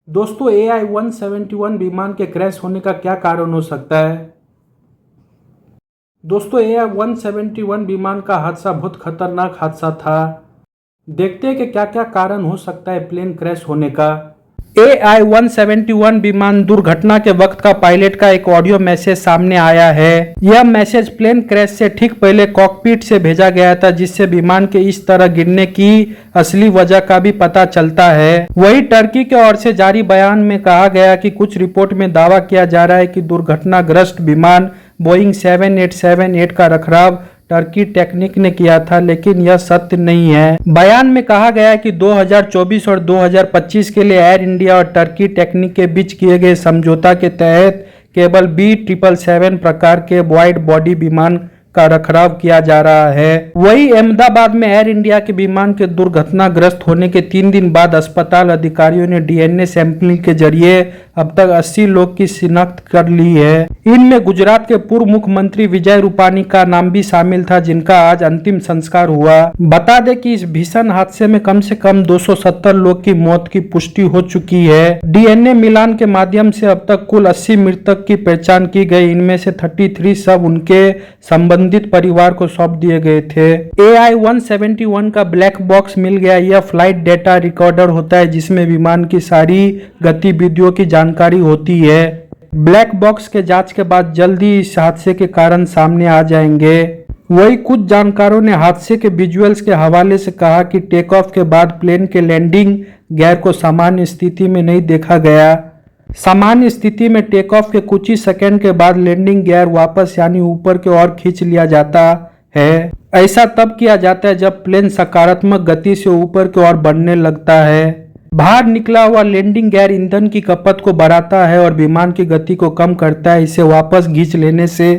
दोस्तों AI-171 विमान के क्रैश होने का क्या कारण हो सकता है। दोस्तों AI-171 विमान का हादसा बहुत खतरनाक हादसा था। देखते हैं कि क्या क्या कारण हो सकता है प्लेन क्रैश होने का। AI-171 विमान दुर्घटना के वक्त का पायलट का एक ऑडियो मैसेज सामने आया है। यह मैसेज प्लेन क्रैश से ठीक पहले कॉकपिट से भेजा गया था, जिससे विमान के इस तरह गिरने की असली वजह का भी पता चलता है। वही टर्की के ओर से जारी बयान में कहा गया कि कुछ रिपोर्ट में दावा किया जा रहा है कि दुर्घटनाग्रस्त विमान बोइंग 7878 का रखरखाव टर्की टेक्निक ने किया था, लेकिन यह सत्य नहीं है। बयान में कहा गया है कि 2024 और 2025 के लिए एयर इंडिया और टर्की टेक्निक के बीच किए गए समझौता के तहत केवल B777 प्रकार के वाइड बॉडी विमान का रखरखाव किया जा रहा है। वही अहमदाबाद में एयर इंडिया के विमान के दुर्घटनाग्रस्त होने के 3 दिन बाद अस्पताल अधिकारियों ने DNA सैंपलिंग के जरिए अब तक 80 लोग की शिनाख्त कर ली है। इनमें गुजरात के पूर्व मुख्यमंत्री विजय रूपानी का नाम भी शामिल था, जिनका आज अंतिम संस्कार हुआ। बता दें कि इस भीषण हादसे में कम से कम 270 लोग की मौत की पुष्टि हो चुकी है। DNA मिलान के माध्यम से अब तक कुल 80 मृतक की पहचान की गई। इनमें से 33 शव उनके संबंधित परिवार को सौंप दिए गए थे। AI-171 का ब्लैक बॉक्स मिल गया। यह फ्लाइट डेटा रिकॉर्डर होता है, जिसमें विमान की सारी गतिविधियों की जानकारी होती है। ब्लैक बॉक्स के जांच के बाद जल्दी इस हादसे के कारण सामने आ जाएंगे। वही कुछ जानकारों ने हादसे के विजुअल्स के हवाले से कहा कि टेक ऑफ के बाद प्लेन के लैंडिंग गियर को सामान्य स्थिति में नहीं देखा गया। सामान्य स्थिति में टेक ऑफ के कुछ ही सेकंड के बाद लैंडिंग गियर वापस यानी ऊपर की ओर खींच लिया जाता है। ऐसा तब किया जाता है जब प्लेन सकारात्मक गति से ऊपर की ओर बढ़ने लगता है। बाहर निकला हुआ लैंडिंग गियर ईंधन की खपत को बढ़ाता है और विमान की गति को कम करता है। इसे वापस खींच लेने से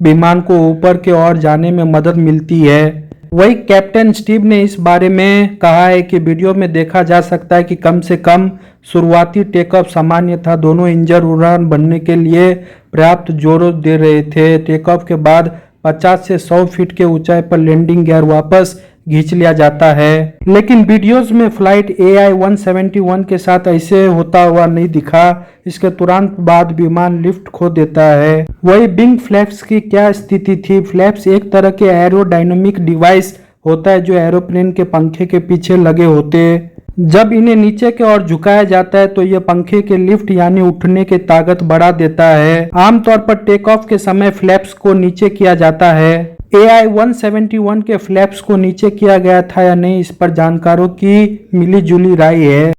विमान को ऊपर की ओर जाने में मदद मिलती है। वही कैप्टन स्टीव ने इस बारे में कहा है कि वीडियो में देखा जा सकता है कि कम से कम शुरुआती टेक ऑफ सामान्य था। दोनों इंजन उड़ान बनने के लिए पर्याप्त जोर दे रहे थे। टेक ऑफ के बाद 50 से 100 फीट के ऊंचाई पर लैंडिंग गियर वापस खींच लिया जाता है, लेकिन वीडियोस में फ्लाइट AI-171 के साथ ऐसे होता हुआ नहीं दिखा। इसके तुरंत बाद विमान लिफ्ट खो देता है। वही विंग फ्लैप्स की क्या स्थिति थी। फ्लैप्स एक तरह के एरोडायनामिक डिवाइस होता है जो एरोप्लेन के पंखे के पीछे लगे होते हैं। जब इन्हें नीचे की ओर झुकाया जाता है तो यह पंखे के लिफ्ट यानी उठने की ताकत बढ़ा देता है। आमतौर पर टेक ऑफ के समय फ्लैप्स को नीचे किया जाता है। AI-171 के फ्लैप्स को नीचे किया गया था या नहीं, इस पर जानकारों की मिली जुली राय है।